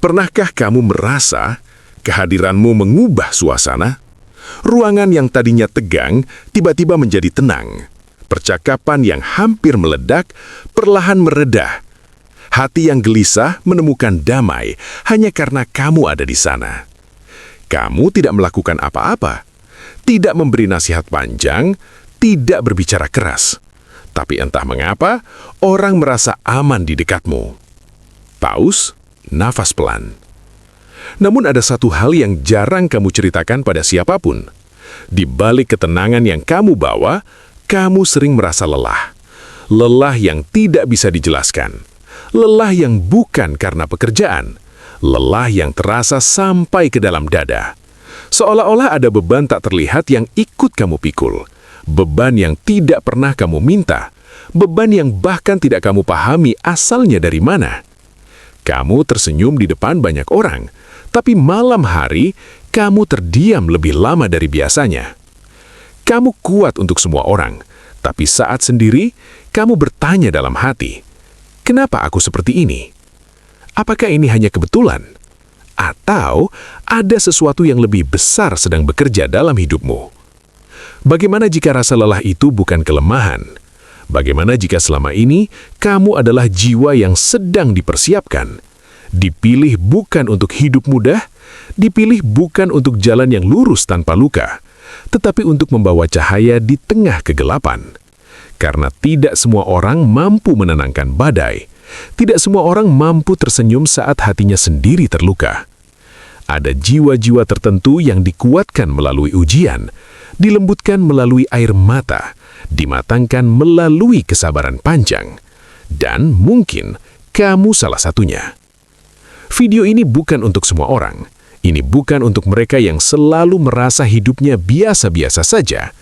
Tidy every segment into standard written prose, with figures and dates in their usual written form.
Pernahkah kamu merasa kehadiranmu mengubah suasana? Ruangan yang tadinya tegang tiba-tiba menjadi tenang. Percakapan yang hampir meledak perlahan meredah. Hati yang gelisah menemukan damai hanya karena kamu ada di sana. Kamu tidak melakukan apa-apa, tidak memberi nasihat panjang, tidak berbicara keras. Tapi entah mengapa, orang merasa aman di dekatmu. Paus, nafas pelan. Namun ada satu hal yang jarang kamu ceritakan pada siapapun. Di balik ketenangan yang kamu bawa, kamu sering merasa lelah. Lelah yang tidak bisa dijelaskan. Lelah yang bukan karena pekerjaan. Lelah yang terasa sampai ke dalam dada. Seolah-olah ada beban tak terlihat yang ikut kamu pikul. Beban yang tidak pernah kamu minta. Beban yang bahkan tidak kamu pahami asalnya dari mana. Kamu tersenyum di depan banyak orang, tapi malam hari kamu terdiam lebih lama dari biasanya. Kamu kuat untuk semua orang, tapi saat sendiri kamu bertanya dalam hati, kenapa aku seperti ini? Apakah ini hanya kebetulan? Atau ada sesuatu yang lebih besar sedang bekerja dalam hidupmu? Bagaimana jika rasa lelah itu bukan kelemahan? Bagaimana jika selama ini kamu adalah jiwa yang sedang dipersiapkan? Dipilih bukan untuk hidup mudah, dipilih bukan untuk jalan yang lurus tanpa luka, tetapi untuk membawa cahaya di tengah kegelapan. Karena tidak semua orang mampu menenangkan badai, tidak semua orang mampu tersenyum saat hatinya sendiri terluka. Ada jiwa-jiwa tertentu yang dikuatkan melalui ujian, dilembutkan melalui air mata, dimatangkan melalui kesabaran panjang. Dan mungkin kamu salah satunya. Video ini bukan untuk semua orang. Ini bukan untuk mereka yang selalu merasa hidupnya biasa-biasa saja.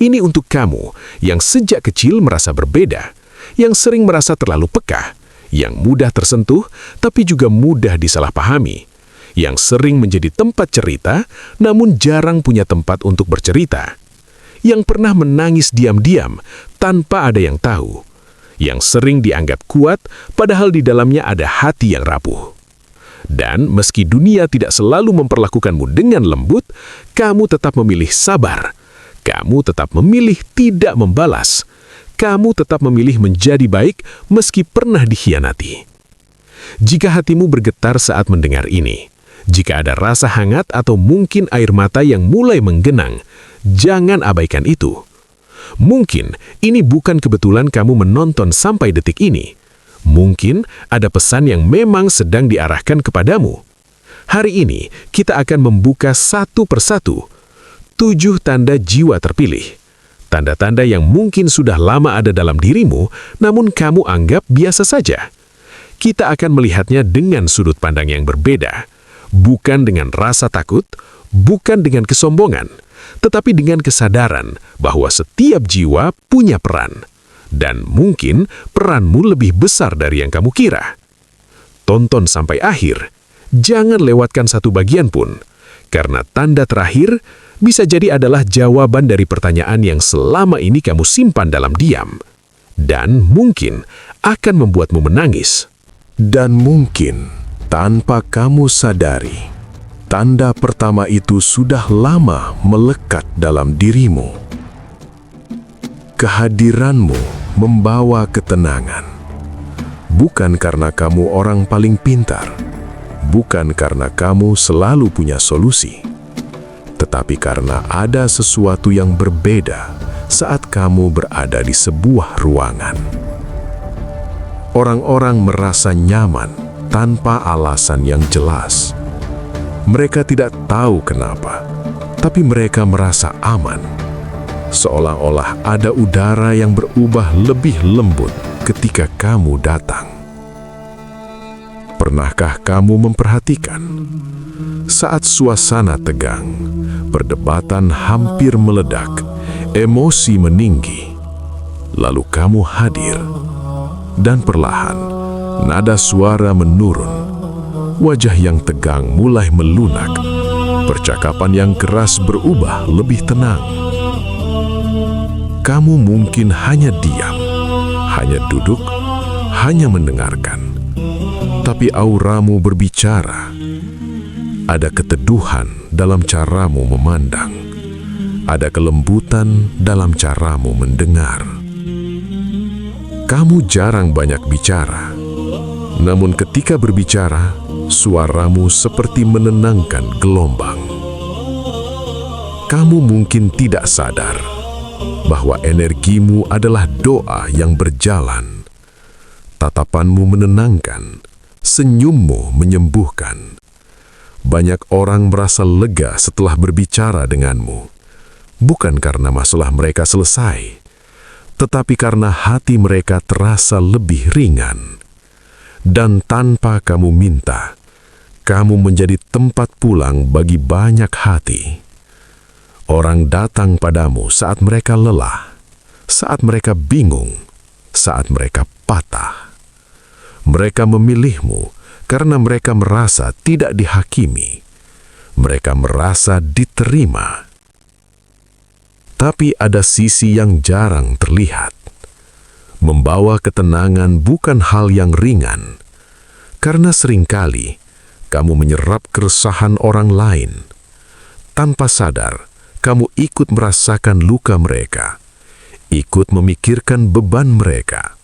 Ini untuk kamu yang sejak kecil merasa berbeda, yang sering merasa terlalu peka, yang mudah tersentuh tapi juga mudah disalahpahami, yang sering menjadi tempat cerita namun jarang punya tempat untuk bercerita, yang pernah menangis diam-diam tanpa ada yang tahu, yang sering dianggap kuat padahal di dalamnya ada hati yang rapuh. Dan meski dunia tidak selalu memperlakukanmu dengan lembut, kamu tetap memilih sabar. Kamu tetap memilih tidak membalas. Kamu tetap memilih menjadi baik meski pernah dikhianati. Jika hatimu bergetar saat mendengar ini, jika ada rasa hangat atau mungkin air mata yang mulai menggenang, jangan abaikan itu. Mungkin ini bukan kebetulan kamu menonton sampai detik ini. Mungkin ada pesan yang memang sedang diarahkan kepadamu. Hari ini kita akan membuka satu persatu 7 tanda jiwa terpilih. Tanda-tanda yang mungkin sudah lama ada dalam dirimu, namun kamu anggap biasa saja. Kita akan melihatnya dengan sudut pandang yang berbeda. Bukan dengan rasa takut, bukan dengan kesombongan, tetapi dengan kesadaran bahwa setiap jiwa punya peran. Dan mungkin peranmu lebih besar dari yang kamu kira. Tonton sampai akhir, jangan lewatkan satu bagian pun, karena tanda terakhir bisa jadi adalah jawaban dari pertanyaan yang selama ini kamu simpan dalam diam, dan mungkin akan membuatmu menangis. Dan mungkin tanpa kamu sadari, tanda pertama itu sudah lama melekat dalam dirimu. Kehadiranmu membawa ketenangan. Bukan karena kamu orang paling pintar, bukan karena kamu selalu punya solusi, tetapi karena ada sesuatu yang berbeda saat kamu berada di sebuah ruangan. Orang-orang merasa nyaman tanpa alasan yang jelas. Mereka tidak tahu kenapa, tapi mereka merasa aman. Seolah-olah ada udara yang berubah lebih lembut ketika kamu datang. Pernahkah kamu memperhatikan saat suasana tegang, perdebatan hampir meledak, emosi meninggi, lalu kamu hadir, dan perlahan nada suara menurun, wajah yang tegang mulai melunak, percakapan yang keras berubah lebih tenang. Kamu mungkin hanya diam, hanya duduk, hanya mendengarkan. tapi auramu berbicara. Ada keteduhan dalam caramu memandang. Ada kelembutan dalam caramu mendengar. Kamu jarang banyak bicara, namun ketika berbicara, suaramu seperti menenangkan gelombang. Kamu mungkin tidak sadar bahwa energimu adalah doa yang berjalan. Tatapanmu menenangkan, senyummu menyembuhkan. Banyak orang merasa lega setelah berbicara denganmu, bukan karena masalah mereka selesai, tetapi karena hati mereka terasa lebih ringan. Dan tanpa kamu minta, kamu menjadi tempat pulang bagi banyak hati. Orang datang padamu saat mereka lelah, saat mereka bingung, saat mereka patah. Mereka memilihmu karena mereka merasa tidak dihakimi. Mereka merasa diterima. Tapi ada sisi yang jarang terlihat. Membawa ketenangan bukan hal yang ringan, karena seringkali kamu menyerap keresahan orang lain. Tanpa sadar, kamu ikut merasakan luka mereka, ikut memikirkan beban mereka,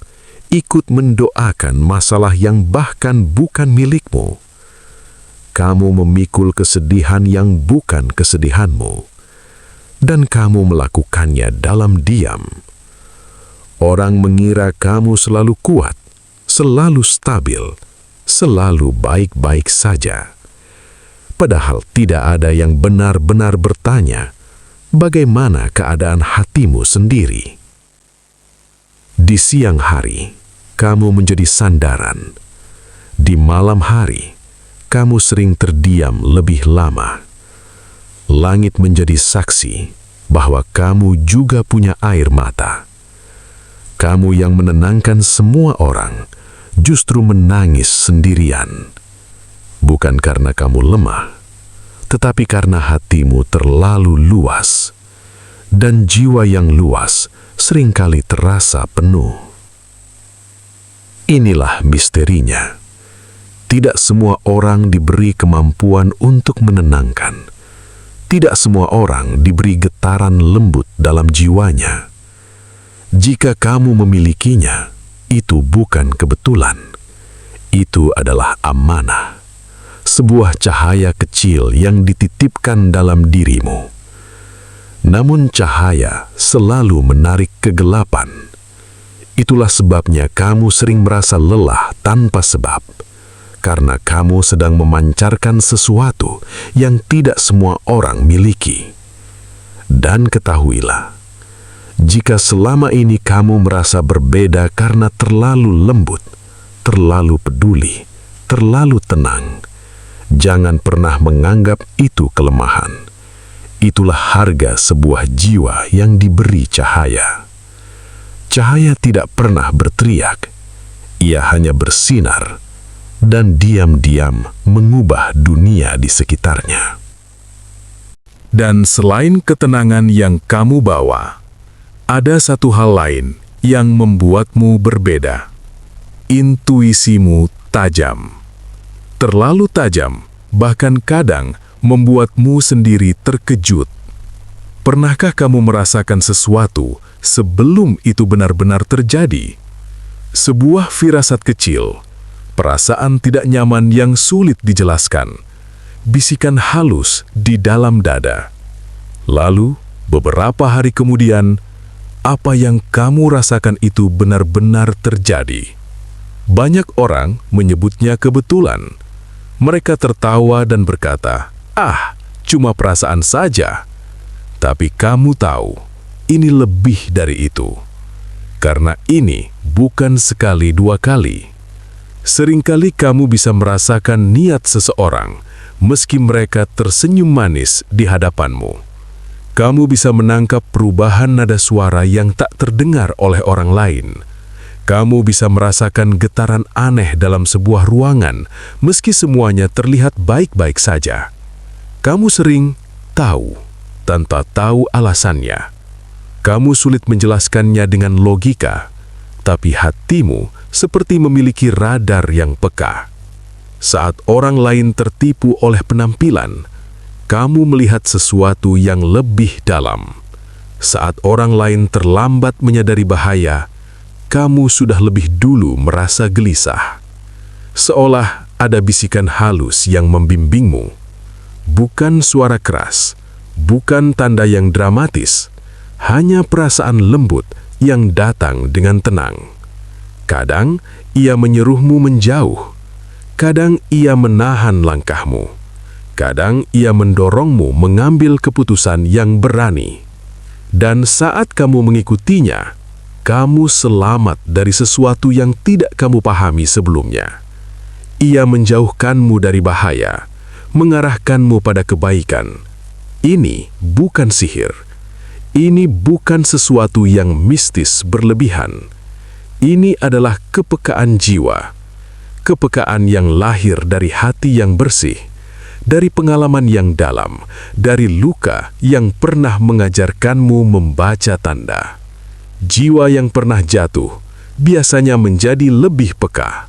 ikut mendoakan masalah yang bahkan bukan milikmu. Kamu memikul kesedihan yang bukan kesedihanmu, dan kamu melakukannya dalam diam. Orang mengira kamu selalu kuat, selalu stabil, selalu baik-baik saja. Padahal tidak ada yang benar-benar bertanya, bagaimana keadaan hatimu sendiri. Di siang hari, kamu menjadi sandaran. Di malam hari, kamu sering terdiam lebih lama. Langit menjadi saksi bahwa kamu juga punya air mata. Kamu yang menenangkan semua orang, justru menangis sendirian. Bukan karena kamu lemah, tetapi karena hatimu terlalu luas. Dan jiwa yang luas seringkali terasa penuh. Inilah misterinya. Tidak semua orang diberi kemampuan untuk menenangkan. Tidak semua orang diberi getaran lembut dalam jiwanya. Jika kamu memilikinya, itu bukan kebetulan. Itu adalah amanah. Sebuah cahaya kecil yang dititipkan dalam dirimu. Namun cahaya selalu menarik kegelapan. Itulah sebabnya kamu sering merasa lelah tanpa sebab. Karena kamu sedang memancarkan sesuatu yang tidak semua orang miliki. Dan ketahuilah, jika selama ini kamu merasa berbeda karena terlalu lembut, terlalu peduli, terlalu tenang, jangan pernah menganggap itu kelemahan. Itulah harga sebuah jiwa yang diberi cahaya. Cahaya tidak pernah berteriak, ia hanya bersinar dan diam-diam mengubah dunia di sekitarnya. Dan selain ketenangan yang kamu bawa, ada satu hal lain yang membuatmu berbeda. Intuisimu tajam. Terlalu tajam, bahkan kadang membuatmu sendiri terkejut. Pernahkah kamu merasakan sesuatu sebelum itu benar-benar terjadi? Sebuah firasat kecil, perasaan tidak nyaman yang sulit dijelaskan, bisikan halus di dalam dada. Lalu, beberapa hari kemudian, apa yang kamu rasakan itu benar-benar terjadi. Banyak orang menyebutnya kebetulan. Mereka tertawa dan berkata, "Ah, cuma perasaan saja." Tapi kamu tahu, ini lebih dari itu. Karena ini bukan sekali dua kali. Seringkali kamu bisa merasakan niat seseorang, meski mereka tersenyum manis di hadapanmu. Kamu bisa menangkap perubahan nada suara yang tak terdengar oleh orang lain. Kamu bisa merasakan getaran aneh dalam sebuah ruangan, meski semuanya terlihat baik-baik saja. Kamu sering tahu, tanpa tahu alasannya. Kamu sulit menjelaskannya dengan logika, tapi hatimu seperti memiliki radar yang peka. Saat orang lain tertipu oleh penampilan, kamu melihat sesuatu yang lebih dalam. Saat orang lain terlambat menyadari bahaya, kamu sudah lebih dulu merasa gelisah. Seolah ada bisikan halus yang membimbingmu. Bukan suara keras, bukan tanda yang dramatis, hanya perasaan lembut yang datang dengan tenang. Kadang ia menyeruhmu menjauh, kadang ia menahan langkahmu, kadang ia mendorongmu mengambil keputusan yang berani. Dan saat kamu mengikutinya, kamu selamat dari sesuatu yang tidak kamu pahami sebelumnya. Ia menjauhkanmu dari bahaya, mengarahkanmu pada kebaikan. Ini bukan sihir. Ini bukan sesuatu yang mistis berlebihan. Ini adalah kepekaan jiwa. Kepekaan yang lahir dari hati yang bersih, dari pengalaman yang dalam, dari luka yang pernah mengajarkanmu membaca tanda. Jiwa yang pernah jatuh biasanya menjadi lebih peka.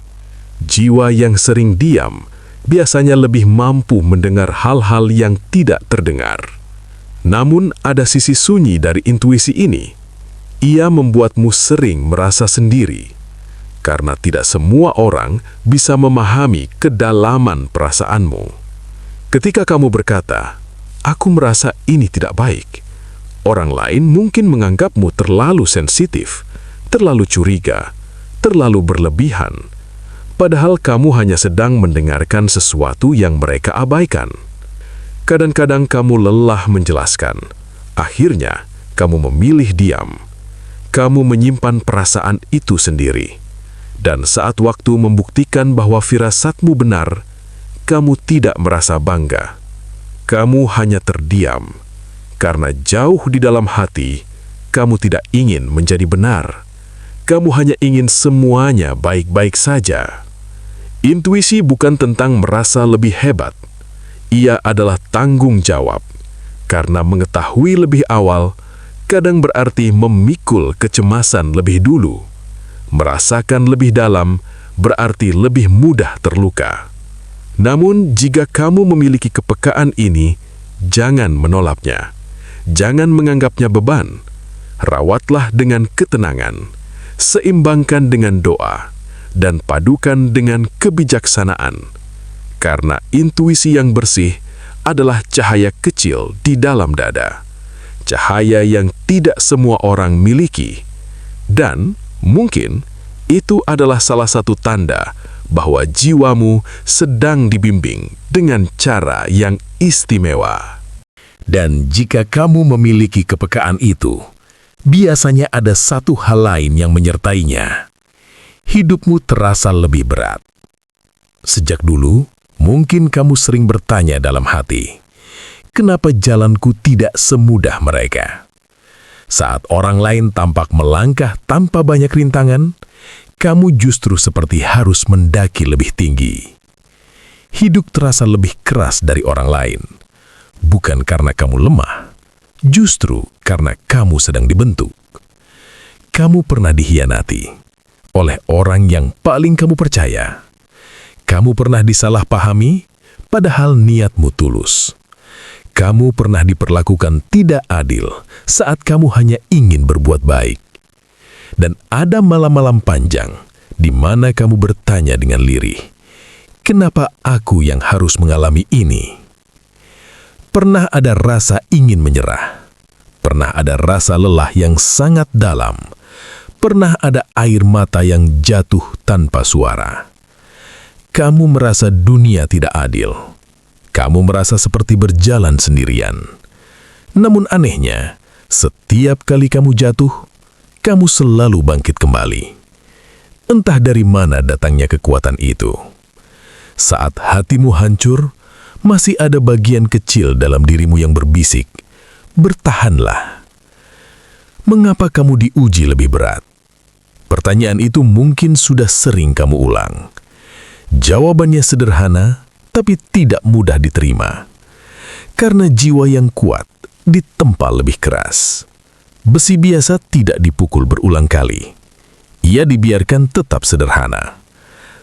Jiwa yang sering diam biasanya lebih mampu mendengar hal-hal yang tidak terdengar. Namun ada sisi sunyi dari intuisi ini. Ia membuatmu sering merasa sendiri, karena tidak semua orang bisa memahami kedalaman perasaanmu. Ketika kamu berkata, "Aku merasa ini tidak baik," orang lain mungkin menganggapmu terlalu sensitif, terlalu curiga, terlalu berlebihan, padahal kamu hanya sedang mendengarkan sesuatu yang mereka abaikan. Kadang-kadang kamu lelah menjelaskan. Akhirnya, kamu memilih diam. Kamu menyimpan perasaan itu sendiri. Dan saat waktu membuktikan bahwa firasatmu benar, kamu tidak merasa bangga. Kamu hanya terdiam. Karena jauh di dalam hati, kamu tidak ingin menjadi benar. Kamu hanya ingin semuanya baik-baik saja. Intuisi bukan tentang merasa lebih hebat. Ia adalah tanggung jawab, karena mengetahui lebih awal kadang berarti memikul kecemasan lebih dulu. Merasakan lebih dalam berarti lebih mudah terluka. Namun jika kamu memiliki kepekaan ini, jangan menolaknya. Jangan menganggapnya beban. Rawatlah dengan ketenangan, seimbangkan dengan doa, dan padukan dengan kebijaksanaan. Karena intuisi yang bersih adalah cahaya kecil di dalam dada. Cahaya yang tidak semua orang miliki. Dan mungkin itu adalah salah satu tanda bahwa jiwamu sedang dibimbing dengan cara yang istimewa. Dan jika kamu memiliki kepekaan itu, biasanya ada satu hal lain yang menyertainya. Hidupmu terasa lebih berat. Sejak dulu, mungkin kamu sering bertanya dalam hati, kenapa jalanku tidak semudah mereka? Saat orang lain tampak melangkah tanpa banyak rintangan, kamu justru seperti harus mendaki lebih tinggi. Hidup terasa lebih keras dari orang lain, bukan karena kamu lemah, justru karena kamu sedang dibentuk. Kamu pernah dikhianati oleh orang yang paling kamu percaya. Kamu pernah disalahpahami, padahal niatmu tulus. Kamu pernah diperlakukan tidak adil saat kamu hanya ingin berbuat baik. Dan ada malam-malam panjang di mana kamu bertanya dengan lirih, kenapa aku yang harus mengalami ini? Pernah ada rasa ingin menyerah. Pernah ada rasa lelah yang sangat dalam. Pernah ada air mata yang jatuh tanpa suara. Kamu merasa dunia tidak adil. Kamu merasa seperti berjalan sendirian. Namun anehnya, setiap kali kamu jatuh, kamu selalu bangkit kembali. Entah dari mana datangnya kekuatan itu. Saat hatimu hancur, masih ada bagian kecil dalam dirimu yang berbisik, bertahanlah. Mengapa kamu diuji lebih berat? Pertanyaan itu mungkin sudah sering kamu ulang. Jawabannya sederhana, tapi tidak mudah diterima. Karena jiwa yang kuat ditempa lebih keras. Besi biasa tidak dipukul berulang kali. ia dibiarkan tetap sederhana.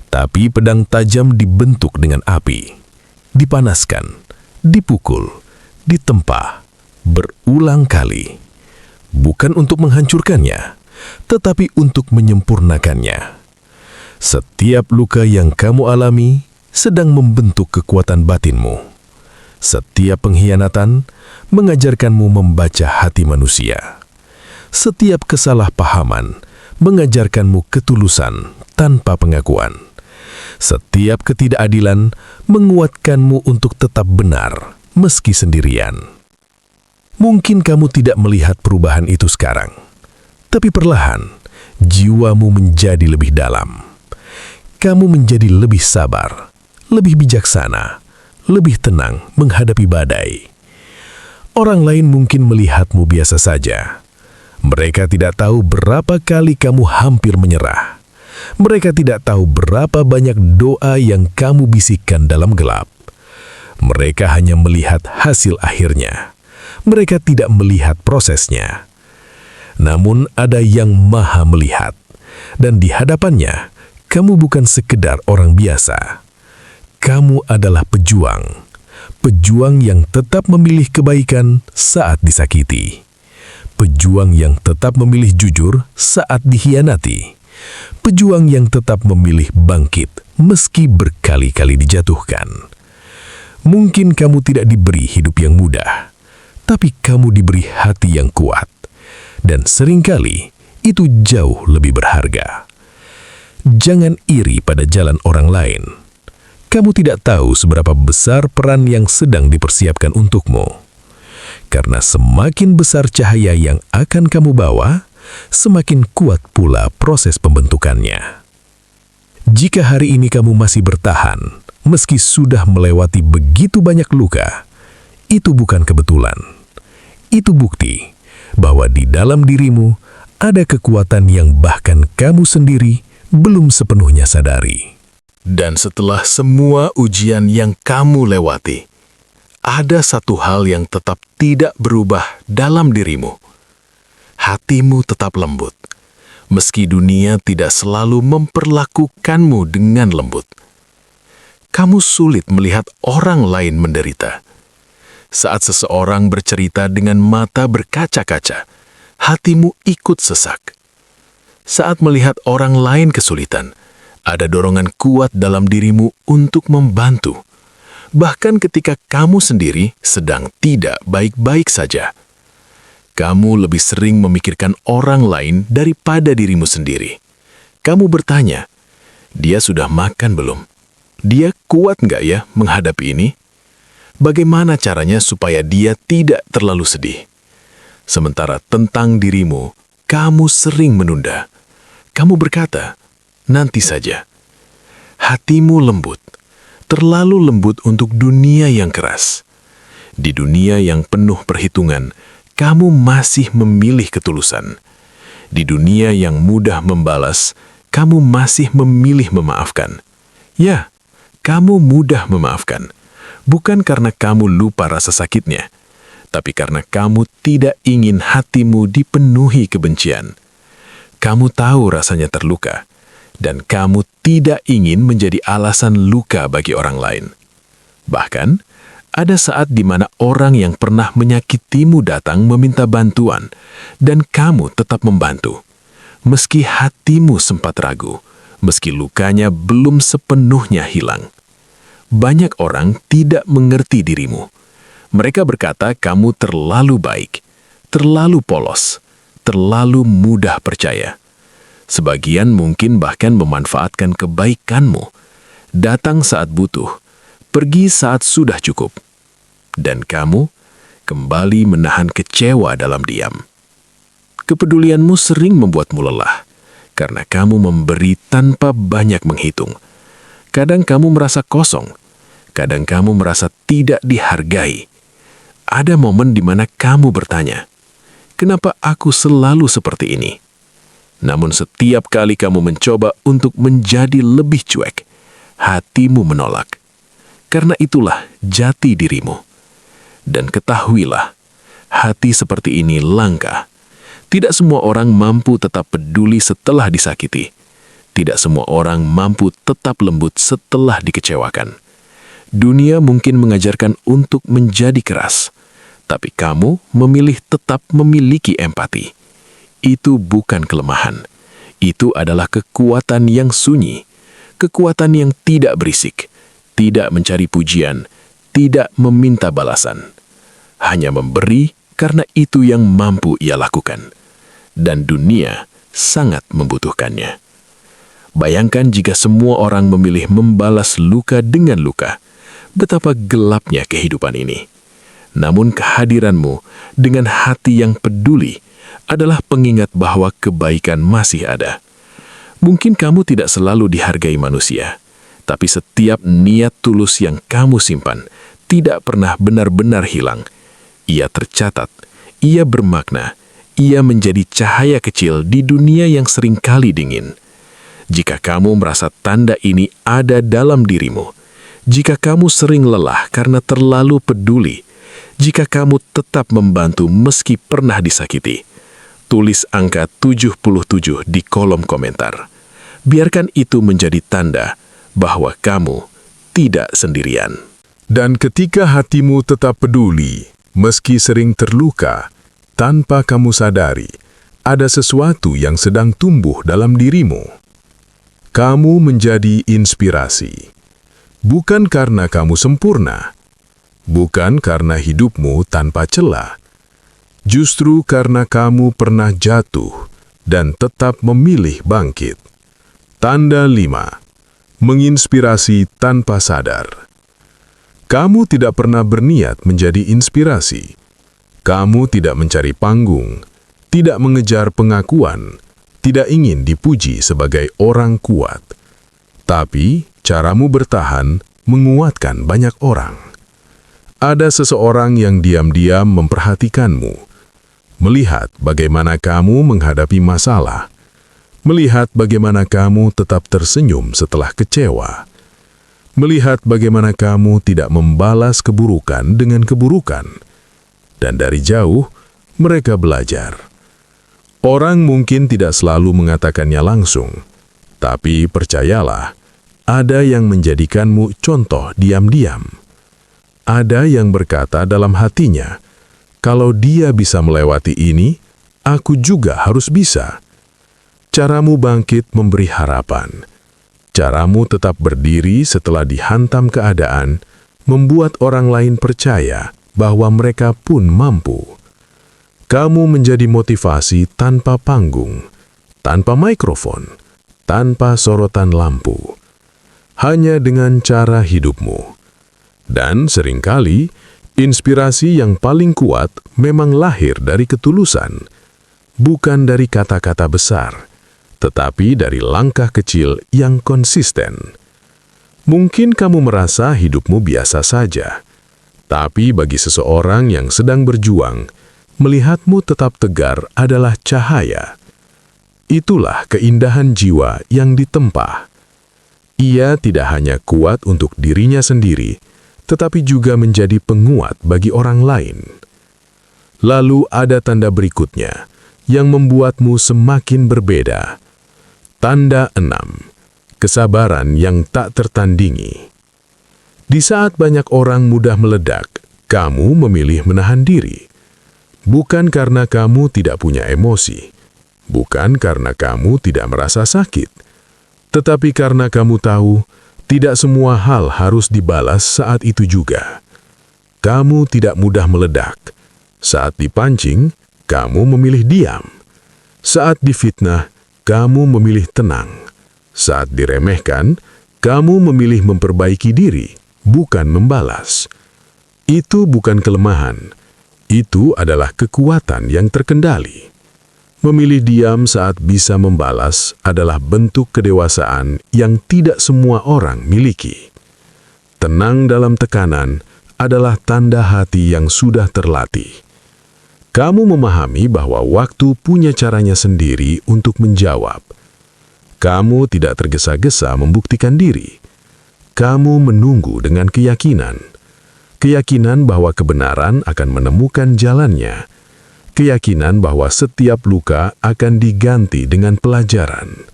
Tapi pedang tajam dibentuk dengan api, dipanaskan, dipukul, ditempa, berulang kali. Bukan untuk menghancurkannya, tetapi untuk menyempurnakannya. Setiap luka yang kamu alami sedang membentuk kekuatan batinmu. Setiap pengkhianatan mengajarkanmu membaca hati manusia. Setiap kesalahpahaman mengajarkanmu ketulusan tanpa pengakuan. Setiap ketidakadilan menguatkanmu untuk tetap benar meski sendirian. Mungkin kamu tidak melihat perubahan itu sekarang, tapi perlahan jiwamu menjadi lebih dalam. Kamu menjadi lebih sabar, lebih bijaksana, lebih tenang menghadapi badai. Orang lain mungkin melihatmu biasa saja. Mereka tidak tahu berapa kali kamu hampir menyerah. Mereka tidak tahu berapa banyak doa yang kamu bisikkan dalam gelap. Mereka hanya melihat hasil akhirnya. Mereka tidak melihat prosesnya. Namun ada yang maha melihat, dan di hadapannya, kamu bukan sekedar orang biasa. Kamu adalah pejuang. Pejuang yang tetap memilih kebaikan saat disakiti. Pejuang yang tetap memilih jujur saat dikhianati. Pejuang yang tetap memilih bangkit meski berkali-kali dijatuhkan. Mungkin kamu tidak diberi hidup yang mudah, tapi kamu diberi hati yang kuat. Dan seringkali itu jauh lebih berharga. Jangan iri pada jalan orang lain. Kamu tidak tahu seberapa besar peran yang sedang dipersiapkan untukmu. Karena semakin besar cahaya yang akan kamu bawa, semakin kuat pula proses pembentukannya. Jika hari ini kamu masih bertahan, meski sudah melewati begitu banyak luka, itu bukan kebetulan. Itu bukti bahwa di dalam dirimu ada kekuatan yang bahkan kamu sendiri belum sepenuhnya sadari. Dan setelah semua ujian yang kamu lewati, ada satu hal yang tetap tidak berubah dalam dirimu. Hatimu tetap lembut, meski dunia tidak selalu memperlakukanmu dengan lembut. Kamu sulit melihat orang lain menderita. Saat seseorang bercerita dengan mata berkaca-kaca, hatimu ikut sesak. Saat melihat orang lain kesulitan, ada dorongan kuat dalam dirimu untuk membantu. Bahkan ketika kamu sendiri sedang tidak baik-baik saja. Kamu lebih sering memikirkan orang lain daripada dirimu sendiri. Kamu bertanya, dia sudah makan belum? Dia kuat nggak ya menghadapi ini? Bagaimana caranya supaya dia tidak terlalu sedih? Sementara tentang dirimu, kamu sering menunda. Kamu berkata, nanti saja. Hatimu lembut. Terlalu lembut untuk dunia yang keras. Di dunia yang penuh perhitungan, kamu masih memilih ketulusan. Di dunia yang mudah membalas, kamu masih memilih memaafkan. Ya, kamu mudah memaafkan. Bukan karena kamu lupa rasa sakitnya, tapi karena kamu tidak ingin hatimu dipenuhi kebencian. Kamu tahu rasanya terluka, dan kamu tidak ingin menjadi alasan luka bagi orang lain. Bahkan, ada saat di mana orang yang pernah menyakitimu datang meminta bantuan, dan kamu tetap membantu. Meski hatimu sempat ragu, meski lukanya belum sepenuhnya hilang. Banyak orang tidak mengerti dirimu. Mereka berkata kamu terlalu baik, terlalu polos, terlalu mudah percaya. Sebagian mungkin bahkan memanfaatkan kebaikanmu, datang saat butuh, pergi saat sudah cukup. Dan kamu kembali menahan kecewa dalam diam. Kepedulianmu sering membuatmu lelah, karena kamu memberi tanpa banyak menghitung. Kadang kamu merasa kosong, kadang kamu merasa tidak dihargai. Ada momen di mana kamu bertanya, kenapa aku selalu seperti ini? Namun setiap kali kamu mencoba untuk menjadi lebih cuek, hatimu menolak. Karena itulah jati dirimu. Dan ketahuilah, hati seperti ini langka. Tidak semua orang mampu tetap peduli setelah disakiti. Tidak semua orang mampu tetap lembut setelah dikecewakan. Dunia mungkin mengajarkan untuk menjadi keras, tapi kamu memilih tetap memiliki empati. Itu bukan kelemahan. Itu adalah kekuatan yang sunyi, kekuatan yang tidak berisik, tidak mencari pujian, tidak meminta balasan. Hanya memberi karena itu yang mampu ia lakukan. Dan dunia sangat membutuhkannya. Bayangkan jika semua orang memilih membalas luka dengan luka, betapa gelapnya kehidupan ini. Namun kehadiranmu dengan hati yang peduli adalah pengingat bahwa kebaikan masih ada. Mungkin kamu tidak selalu dihargai manusia, tapi setiap niat tulus yang kamu simpan tidak pernah benar-benar hilang. Ia tercatat, ia bermakna, ia menjadi cahaya kecil di dunia yang seringkali dingin. Jika kamu merasa tanda ini ada dalam dirimu, jika kamu sering lelah karena terlalu peduli, jika kamu tetap membantu meski pernah disakiti, tulis angka 77 di kolom komentar. Biarkan itu menjadi tanda bahwa kamu tidak sendirian. Dan ketika hatimu tetap peduli, meski sering terluka, tanpa kamu sadari, ada sesuatu yang sedang tumbuh dalam dirimu. Kamu menjadi inspirasi. Bukan karena kamu sempurna, bukan karena hidupmu tanpa celah, justru karena kamu pernah jatuh dan tetap memilih bangkit. Tanda 5. Menginspirasi tanpa sadar. Kamu tidak pernah berniat menjadi inspirasi. Kamu tidak mencari panggung, tidak mengejar pengakuan, tidak ingin dipuji sebagai orang kuat. Tapi, caramu bertahan menguatkan banyak orang. Ada seseorang yang diam-diam memperhatikanmu, melihat bagaimana kamu menghadapi masalah, melihat bagaimana kamu tetap tersenyum setelah kecewa, melihat bagaimana kamu tidak membalas keburukan dengan keburukan. Dan dari jauh, mereka belajar. Orang mungkin tidak selalu mengatakannya langsung, tapi percayalah, ada yang menjadikanmu contoh diam-diam. Ada yang berkata dalam hatinya, kalau dia bisa melewati ini, aku juga harus bisa. Caramu bangkit memberi harapan. Caramu tetap berdiri setelah dihantam keadaan, membuat orang lain percaya bahwa mereka pun mampu. Kamu menjadi motivasi tanpa panggung, tanpa mikrofon, tanpa sorotan lampu. Hanya dengan cara hidupmu. Dan seringkali, inspirasi yang paling kuat memang lahir dari ketulusan, bukan dari kata-kata besar, tetapi dari langkah kecil yang konsisten. Mungkin kamu merasa hidupmu biasa saja, tapi bagi seseorang yang sedang berjuang, melihatmu tetap tegar adalah cahaya. Itulah keindahan jiwa yang ditempa. Ia tidak hanya kuat untuk dirinya sendiri, tetapi juga menjadi penguat bagi orang lain. Lalu ada tanda berikutnya, yang membuatmu semakin berbeda. Tanda 6. Kesabaran yang tak tertandingi. Di saat banyak orang mudah meledak, kamu memilih menahan diri. Bukan karena kamu tidak punya emosi, bukan karena kamu tidak merasa sakit, tetapi karena kamu tahu tidak semua hal harus dibalas saat itu juga. Kamu tidak mudah meledak. Saat dipancing, kamu memilih diam. Saat difitnah, kamu memilih tenang. Saat diremehkan, kamu memilih memperbaiki diri, bukan membalas. Itu bukan kelemahan. Itu adalah kekuatan yang terkendali. Memilih diam saat bisa membalas adalah bentuk kedewasaan yang tidak semua orang miliki. Tenang dalam tekanan adalah tanda hati yang sudah terlatih. Kamu memahami bahwa waktu punya caranya sendiri untuk menjawab. Kamu tidak tergesa-gesa membuktikan diri. Kamu menunggu dengan keyakinan. Keyakinan bahwa kebenaran akan menemukan jalannya. keyakinan bahwa setiap luka akan diganti dengan pelajaran.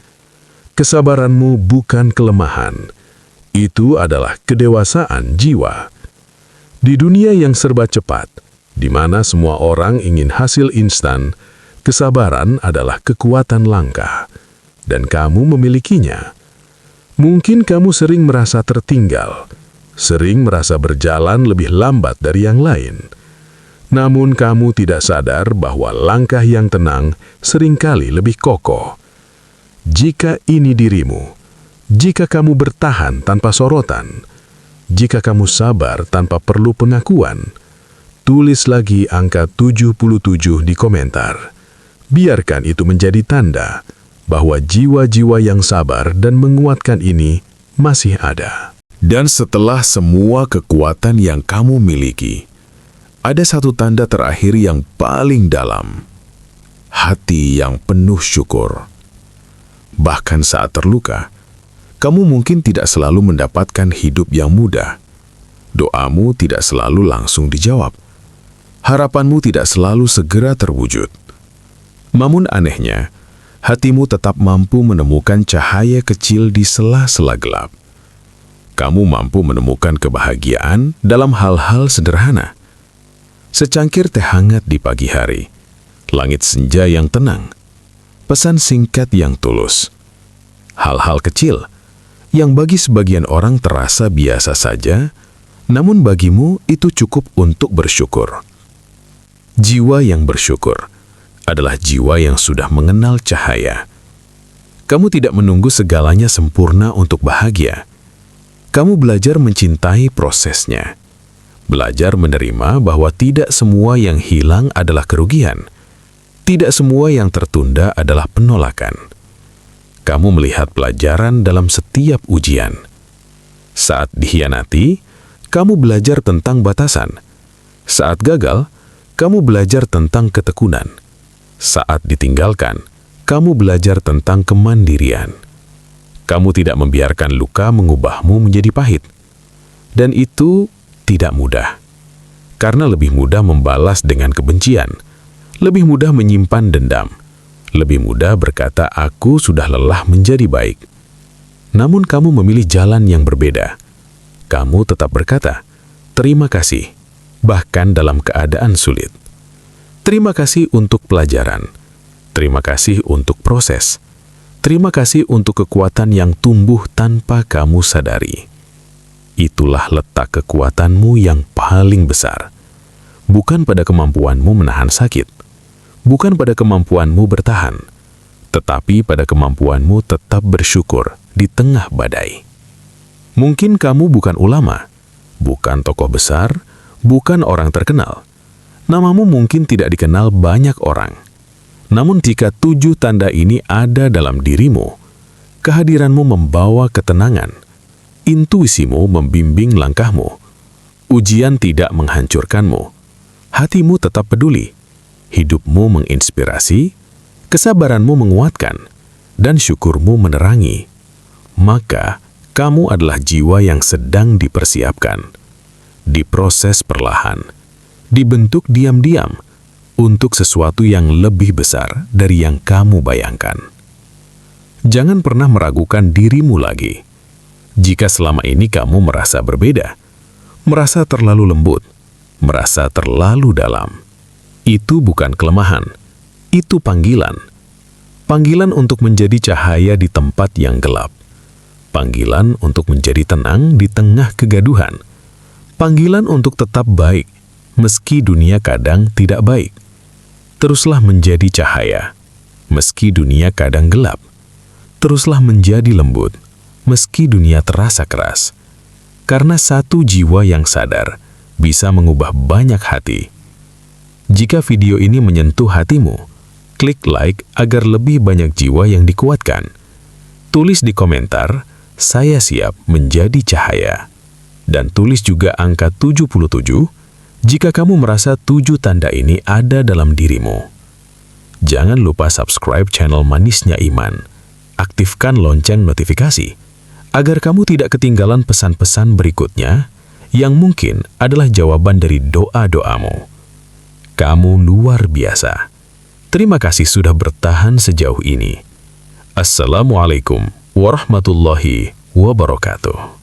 Kesabaranmu bukan kelemahan, itu adalah kedewasaan jiwa. Di dunia yang serba cepat, di mana semua orang ingin hasil instan, kesabaran adalah kekuatan langka, dan kamu memilikinya. Mungkin kamu sering merasa tertinggal, sering merasa berjalan lebih lambat dari yang lain. Namun kamu tidak sadar bahwa langkah yang tenang seringkali lebih kokoh. Jika ini dirimu, jika kamu bertahan tanpa sorotan, jika kamu sabar tanpa perlu pengakuan, tulis lagi angka 77 di komentar. Biarkan itu menjadi tanda bahwa jiwa-jiwa yang sabar dan menguatkan ini masih ada. Dan setelah semua kekuatan yang kamu miliki, ada satu tanda terakhir yang paling dalam. Hati yang penuh syukur. Bahkan saat terluka, kamu mungkin tidak selalu mendapatkan hidup yang mudah. Doamu tidak selalu langsung dijawab. Harapanmu tidak selalu segera terwujud. Namun anehnya, hatimu tetap mampu menemukan cahaya kecil di sela-sela gelap. Kamu mampu menemukan kebahagiaan dalam hal-hal sederhana. Secangkir teh hangat di pagi hari, langit senja yang tenang, pesan singkat yang tulus. Hal-hal kecil yang bagi sebagian orang terasa biasa saja, namun bagimu itu cukup untuk bersyukur. Jiwa yang bersyukur adalah jiwa yang sudah mengenal cahaya. Kamu tidak menunggu segalanya sempurna untuk bahagia. Kamu belajar mencintai prosesnya. Belajar menerima bahwa tidak semua yang hilang adalah kerugian. Tidak semua yang tertunda adalah penolakan. Kamu melihat pelajaran dalam setiap ujian. Saat dikhianati, kamu belajar tentang batasan. Saat gagal, kamu belajar tentang ketekunan. Saat ditinggalkan, kamu belajar tentang kemandirian. Kamu tidak membiarkan luka mengubahmu menjadi pahit. Dan itu tidak mudah. Karena lebih mudah membalas dengan kebencian. Lebih mudah menyimpan dendam. Lebih mudah berkata, aku sudah lelah menjadi baik. Namun kamu memilih jalan yang berbeda. Kamu tetap berkata, terima kasih, bahkan dalam keadaan sulit. Terima kasih untuk pelajaran. Terima kasih untuk proses. Terima kasih untuk kekuatan yang tumbuh tanpa kamu sadari. Itulah letak kekuatanmu yang paling besar. Bukan pada kemampuanmu menahan sakit. Bukan pada kemampuanmu bertahan. Tetapi pada kemampuanmu tetap bersyukur di tengah badai. Mungkin kamu bukan ulama, bukan tokoh besar, bukan orang terkenal. Namamu mungkin tidak dikenal banyak orang. Namun jika 7 tanda ini ada dalam dirimu, kehadiranmu membawa ketenangan, intuisimu membimbing langkahmu, ujian tidak menghancurkanmu, hatimu tetap peduli, hidupmu menginspirasi, kesabaranmu menguatkan, dan syukurmu menerangi, maka kamu adalah jiwa yang sedang dipersiapkan, diproses perlahan, dibentuk diam-diam untuk sesuatu yang lebih besar dari yang kamu bayangkan. Jangan pernah meragukan dirimu lagi. Jika selama ini kamu merasa berbeda, merasa terlalu lembut, merasa terlalu dalam, itu bukan kelemahan, itu panggilan. Panggilan untuk menjadi cahaya di tempat yang gelap. Panggilan untuk menjadi tenang di tengah kegaduhan. Panggilan untuk tetap baik, meski dunia kadang tidak baik. Teruslah menjadi cahaya, meski dunia kadang gelap. Teruslah menjadi lembut, meski dunia terasa keras. Karena satu jiwa yang sadar bisa mengubah banyak hati. Jika video ini menyentuh hatimu, klik like agar lebih banyak jiwa yang dikuatkan. Tulis di komentar, saya siap menjadi cahaya. Dan tulis juga angka 77 jika kamu merasa 7 tanda ini ada dalam dirimu. Jangan lupa subscribe channel Manisnya Iman. Aktifkan lonceng notifikasi agar kamu tidak ketinggalan pesan-pesan berikutnya yang mungkin adalah jawaban dari doa-doamu. Kamu luar biasa. Terima kasih sudah bertahan sejauh ini. Assalamualaikum warahmatullahi wabarakatuh.